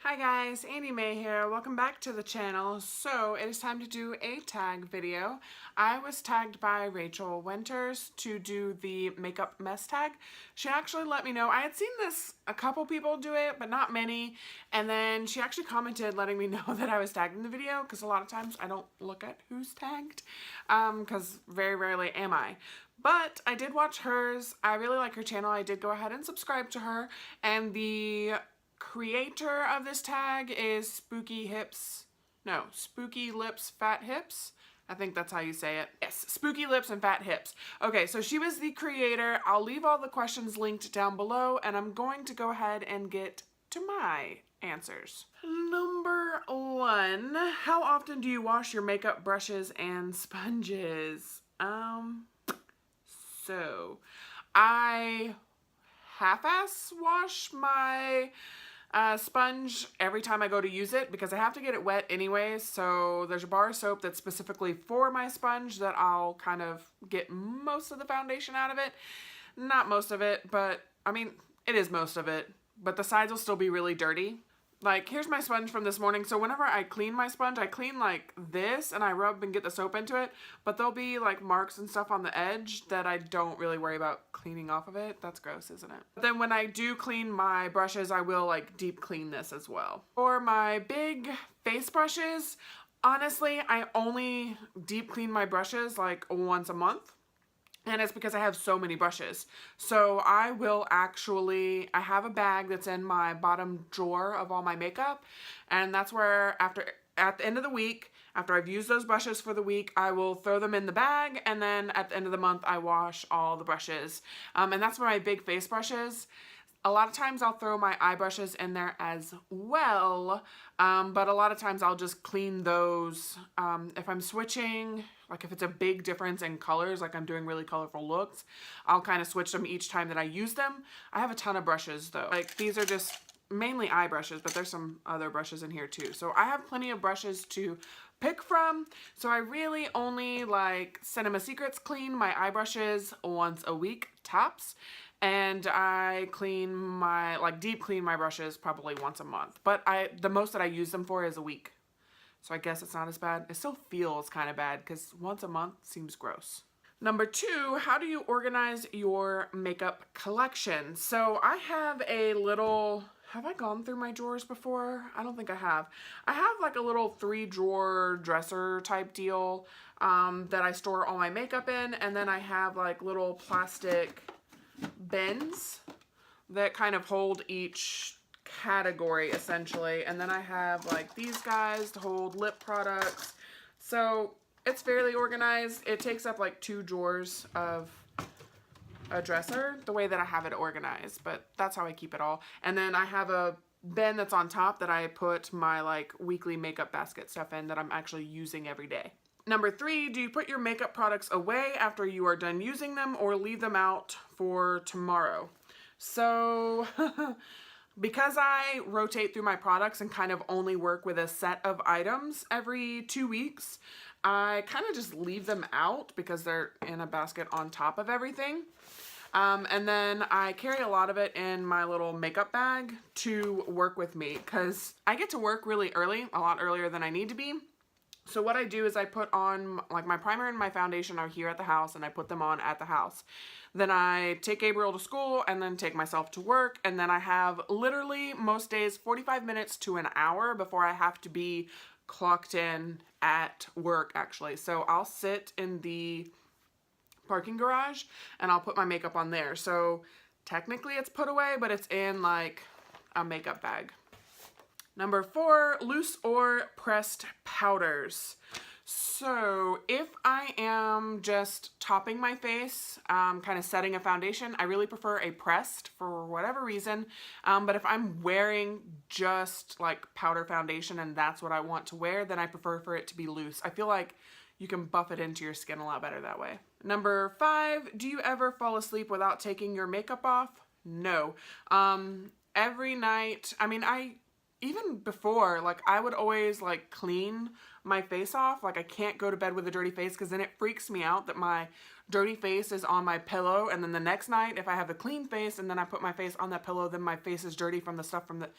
Hi guys, Annie Mae here. Welcome back to the channel. So it is time to do a tag video. I was tagged by Rachel Winters to do the makeup mess tag. She actually let me know. I had seen this, a couple people do it, but not many. And then she actually commented letting me know that I was tagged in the video because a lot of times I don't look at who's tagged because very rarely am I. But I did watch hers. I really like her channel. I did go ahead and subscribe to her. And the creator of this tag is Spooky Lips Fat Hips. I think that's how you say it. Yes, Spooky Lips and Fat Hips. Okay, so she was the creator. I'll leave all the questions linked down below, and I'm going to go ahead and get to my answers. Number 1, how often do you wash your makeup brushes and sponges? So I half-ass wash my sponge every time I go to use it because I have to get it wet anyways. So there's a bar of soap that's specifically for my sponge that I'll kind of get most of the foundation out of it. Not most of it, but I mean, it is most of it, but the sides will still be really dirty. Like, here's my sponge from this morning. So whenever I clean my sponge, I clean like this and I rub and get the soap into it. But there'll be like marks and stuff on the edge that I don't really worry about cleaning off of it. That's gross, isn't it? But then when I do clean my brushes, I will like deep clean this as well. For my big face brushes, honestly, I only deep clean my brushes like once a month. And it's because I have so many brushes. So I will actually, I have a bag that's in my bottom drawer of all my makeup. And that's where at the end of the week, after I've used those brushes for the week, I will throw them in the bag. And then at the end of the month, I wash all the brushes. And that's for my big face brushes. A lot of times I'll throw my eye brushes in there as well, but a lot of times I'll just clean those. If I'm switching, like if it's a big difference in colors, like I'm doing really colorful looks, I'll kind of switch them each time that I use them. I have a ton of brushes though. Like these are just mainly eye brushes, but there's some other brushes in here too. So I have plenty of brushes to pick from. So I really only like Cinema Secrets clean my eye brushes once a week tops. And I clean my, like deep clean my brushes probably once a month. But the most that I use them for is a week. So I guess it's not as bad. It still feels kind of bad because once a month seems gross. Number 2, how do you organize your makeup collection? So I have a little, have I gone through my drawers before? I don't think I have. I have like a little 3-drawer dresser type deal that I store all my makeup in. And then I have like little plastic bins that kind of hold each category essentially, and then I have like these guys to hold lip products. So it's fairly organized. It takes up like 2 drawers of a dresser the way that I have it organized, but that's how I keep it all. And then I have a bin that's on top that I put my like weekly makeup basket stuff in that I'm actually using every day. Number 3, do you put your makeup products away after you are done using them or leave them out for tomorrow? So because I rotate through my products and kind of only work with a set of items every 2 weeks, I kind of just leave them out because they're in a basket on top of everything. And then I carry a lot of it in my little makeup bag to work with me because I get to work really early, a lot earlier than I need to be. So what I do is I put on, like my primer and my foundation are here at the house and I put them on at the house. Then I take Gabriel to school and then take myself to work. And then I have literally most days 45 minutes to an hour before I have to be clocked in at work actually. So I'll sit in the parking garage and I'll put my makeup on there. So technically it's put away, but it's in like a makeup bag. Number 4, loose or pressed powders. So if I am just topping my face, kind of setting a foundation, I really prefer a pressed for whatever reason. But if I'm wearing just like powder foundation and that's what I want to wear, then I prefer for it to be loose. I feel like you can buff it into your skin a lot better that way. Number 5, do you ever fall asleep without taking your makeup off? No. Every night, I mean, even before, like I would always like clean my face off. Like I can't go to bed with a dirty face because then it freaks me out that my dirty face is on my pillow. And then the next night, if I have a clean face and then I put my face on that pillow, then my face is dirty from the stuff from the...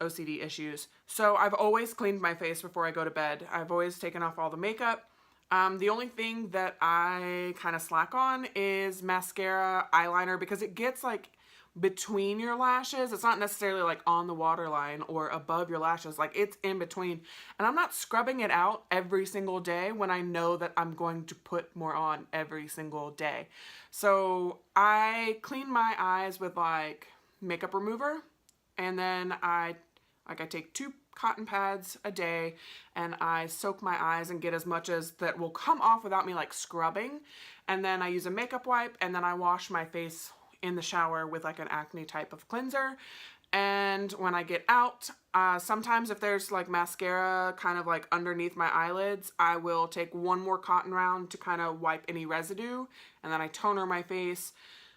OCD issues. So I've always cleaned my face before I go to bed. I've always taken off all the makeup. The only thing that I kind of slack on is mascara, eyeliner, because it gets like between your lashes. It's not necessarily like on the waterline or above your lashes. Like it's in between. And I'm not scrubbing it out every single day when I know that I'm going to put more on every single day. So I clean my eyes with like makeup remover, and then I take 2 cotton pads a day and I soak my eyes and get as much as that will come off without me like scrubbing. And then I use a makeup wipe, and then I wash my face in the shower with like an acne type of cleanser. And when I get out, sometimes if there's like mascara kind of like underneath my eyelids, I will take 1 more cotton round to kind of wipe any residue, and then I toner my face.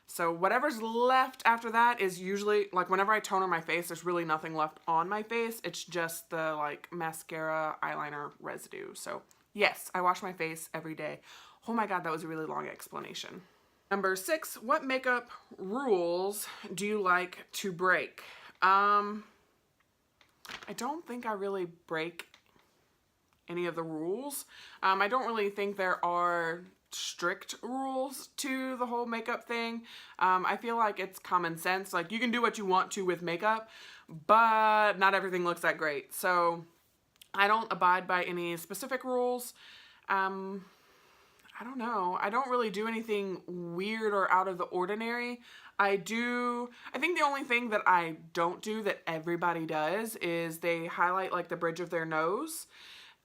So whatever's left after that is usually, like whenever I toner my face, there's really nothing left on my face. It's just the like mascara, eyeliner residue. So yes, I wash my face every day. Oh my God, that was a really long explanation. Number 6, what makeup rules do you like to break? I don't think I really break any of the rules. I don't really think there are strict rules to the whole makeup thing. I feel like it's common sense. Like you can do what you want to with makeup, but not everything looks that great. So I don't abide by any specific rules. I don't know. I don't really do anything weird or out of the ordinary. I think the only thing that I don't do that everybody does is they highlight like the bridge of their nose.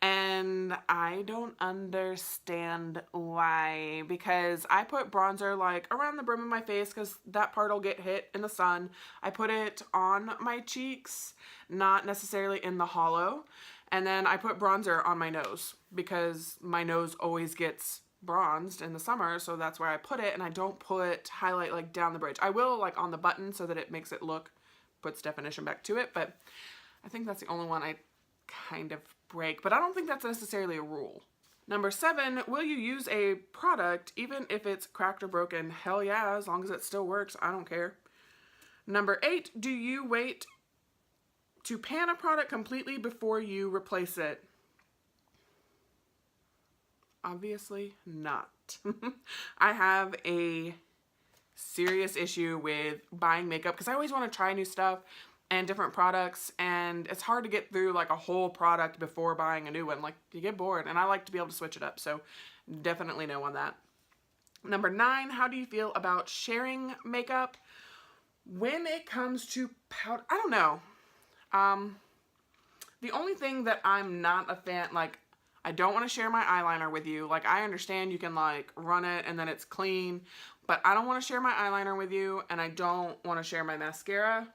And I don't understand why, because I put bronzer like around the brim of my face because that part will get hit in the sun. I put it on my cheeks, not necessarily in the hollow. And then I put bronzer on my nose because my nose always gets bronzed in the summer, so that's where I put it. And I don't put highlight like down the bridge. I will like on the button so that it makes it puts definition back to it, but I think that's the only one I kind of break, but I don't think that's necessarily a rule. Number 7, will you use a product even if it's cracked or broken? Hell yeah, as long as it still works, I don't care. Number 8, do you wait to pan a product completely before you replace it? Obviously not. I have a serious issue with buying makeup because I always want to try new stuff and different products, and it's hard to get through like a whole product before buying a new one. Like you get bored, and I like to be able to switch it up, so definitely no on that. Number 9, how do you feel about sharing makeup? When it comes to powder, I don't know. The only thing that I'm not a fan, like I don't want to share my eyeliner with you. Like I understand you can like run it and then it's clean, but I don't want to share my eyeliner with you, and I don't want to share my mascara.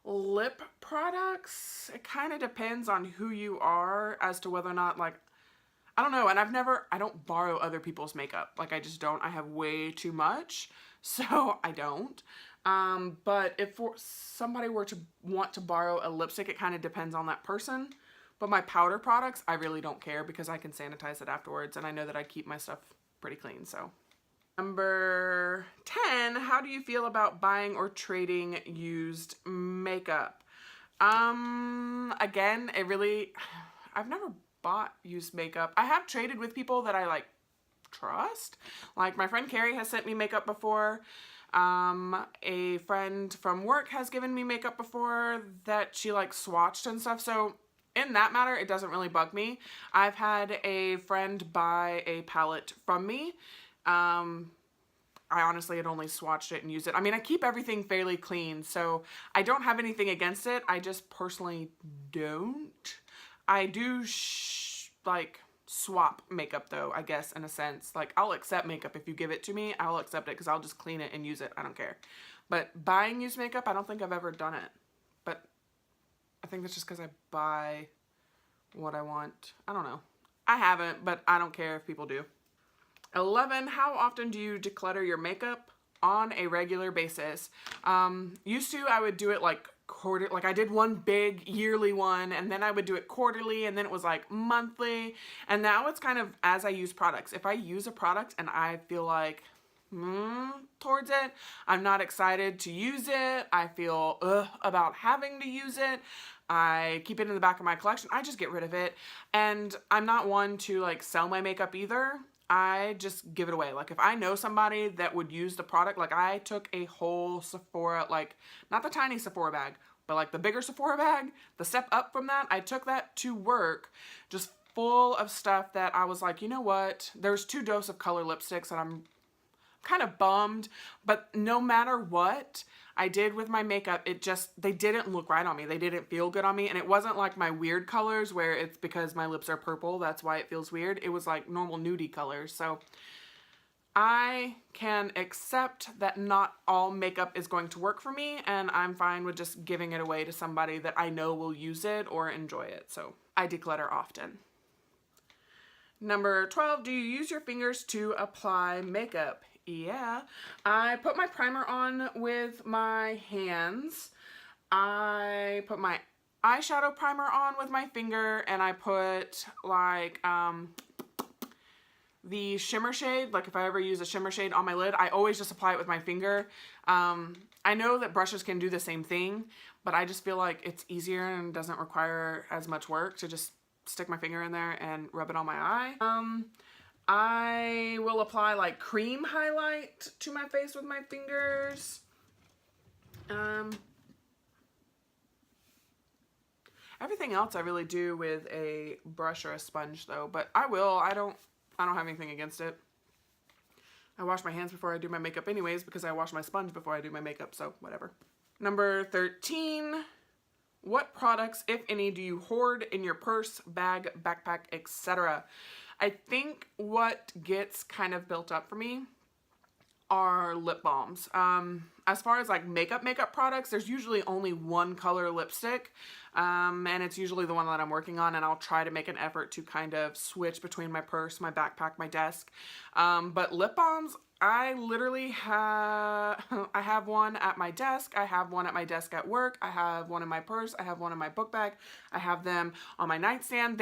Lip products, it kind of depends on who you are as to whether or not, like, I don't know. And I don't borrow other people's makeup. Like I just don't. I have way too much, so I don't. But if somebody were to want to borrow a lipstick, it kind of depends on that person. But my powder products, I really don't care because I can sanitize it afterwards, and I know that I keep my stuff pretty clean, so. Number 10, how do you feel about buying or trading used makeup? Again, I've never bought used makeup. I have traded with people that I like trust. Like my friend Carrie has sent me makeup before. A friend from work has given me makeup before that she like swatched and stuff. So in that matter, it doesn't really bug me. I've had a friend buy a palette from me. I honestly had only swatched it and used it. I mean, I keep everything fairly clean, so I don't have anything against it. I just personally don't. I do like swap makeup though, I guess, in a sense. Like I'll accept makeup if you give it to me. I'll accept it because I'll just clean it and use it. I don't care. But buying used makeup, I don't think I've ever done it. But I think that's just because I buy what I want. I don't know. I haven't, but I don't care if people do. 11, how often do you declutter your makeup on a regular basis? Used to, I would do it like like I did one big yearly one, and then I would do it quarterly, and then it was like monthly, and now it's kind of as I use products. If I use a product and I feel like towards it, I'm not excited to use it, I feel about having to use it, I keep it in the back of my collection. I just get rid of it. And I'm not one to like sell my makeup either. I just give it away. Like if I know somebody that would use the product, like I took a whole Sephora, like not the tiny Sephora bag, but like the bigger Sephora bag, the step up from that, I took that to work just full of stuff that I was like, you know what? There's 2 doses of color lipsticks and I'm kind of bummed, but no matter what I did with my makeup, they didn't look right on me. They didn't feel good on me. And it wasn't like my weird colors where it's because my lips are purple, that's why it feels weird. It was like normal nudie colors. So I can accept that not all makeup is going to work for me, and I'm fine with just giving it away to somebody that I know will use it or enjoy it. So I declutter often. Number 12, do you use your fingers to apply makeup? Yeah, I put my primer on with my hands. I put my eyeshadow primer on with my finger, and I put like the shimmer shade, like if I ever use a shimmer shade on my lid, I always just apply it with my finger. I know that brushes can do the same thing, but I just feel like it's easier and doesn't require as much work to just stick my finger in there and rub it on my eye. I will apply like cream highlight to my face with my fingers. Everything else I really do with a brush or a sponge though, but I don't have anything against it. I wash my hands before I do my makeup anyways because I wash my sponge before I do my makeup, so whatever. Number 13, what products, if any, do you hoard in your purse, bag, backpack, etc.? I think what gets kind of built up for me are lip balms. As far as like makeup products, there's usually only one color lipstick, and it's usually the one that I'm working on, and I'll try to make an effort to kind of switch between my purse, my backpack, my desk. But lip balms, I literally have, I have one at my desk, I have one at my desk at work, I have one in my purse, I have one in my book bag, I have them on my nightstand.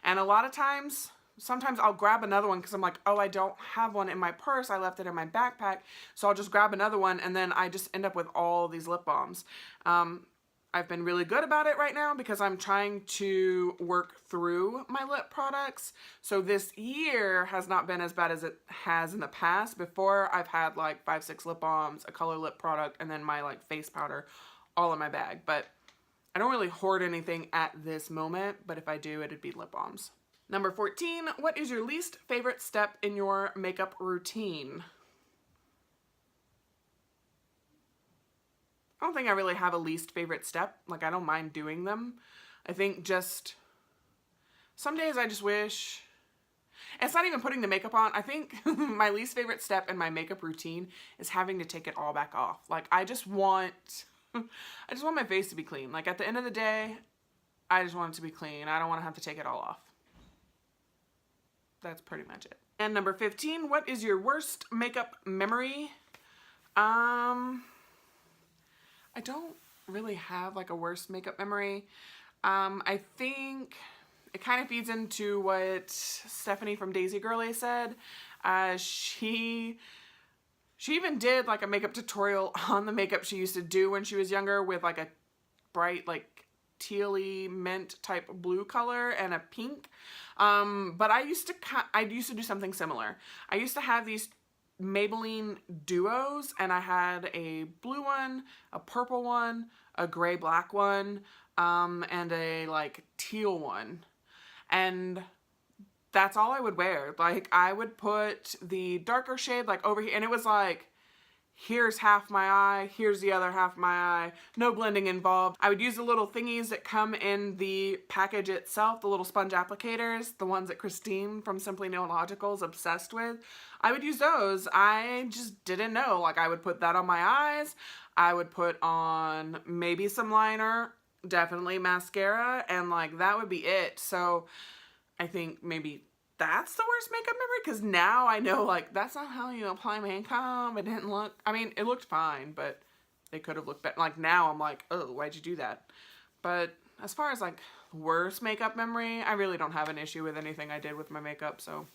And a lot of times, sometimes I'll grab another one because I'm like, oh, I don't have one in my purse. I left it in my backpack. So I'll just grab another one, and then I just end up with all these lip balms. I've been really good about it right now because I'm trying to work through my lip products. So this year has not been as bad as it has in the past. Before, I've had like 5, 6 lip balms, a color lip product, and then my like face powder all in my bag. But I don't really hoard anything at this moment, but if I do, it'd be lip balms. Number 14, what is your least favorite step in your makeup routine? I don't think I really have a least favorite step. Like, I don't mind doing them. I think just some days I just wish, it's not even putting the makeup on. I think my least favorite step in my makeup routine is having to take it all back off. Like, I just want my face to be clean. Like, at the end of the day, I just want it to be clean. I don't want to have to take it all off. That's pretty much it. And number 15, what is your worst makeup memory? I don't really have like a worst makeup memory. I think it kind of feeds into what Stephanie from Daisy Girlie said. She even did like a makeup tutorial on the makeup she used to do when she was younger with like a bright like tealy mint type blue color and a pink. But I used to do something similar. I used to have these Maybelline duos, and I had a blue one, a purple one, a gray black one, and a like teal one. And that's all I would wear. Like, I would put the darker shade like over here, and it was like, here's half my eye, here's the other half of my eye, no blending involved. I would use the little thingies that come in the package itself, the little sponge applicators, the ones that Christine from Simply Nailogical is obsessed with. I would use those. I just didn't know. Like, I would put that on my eyes. I would put on maybe some liner, definitely mascara, and like that would be it. So I think maybe that's the worst makeup memory, because now I know like that's not how you apply makeup. It didn't look, I mean, it looked fine, but it could have looked better. Like now I'm like, oh, why'd you do that? But as far as like worst makeup memory, I really don't have an issue with anything I did with my makeup, so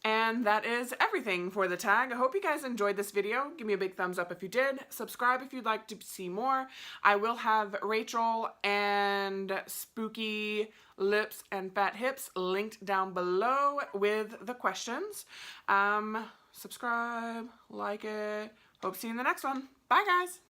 And that is everything for the tag. I hope you guys enjoyed this video. Give me a big thumbs up if you did. Subscribe if you'd like to see more. I will have Rachel and Spooky Lips and Fat Hips linked down below with the questions. Subscribe, like it. Hope to see you in the next one. Bye, guys.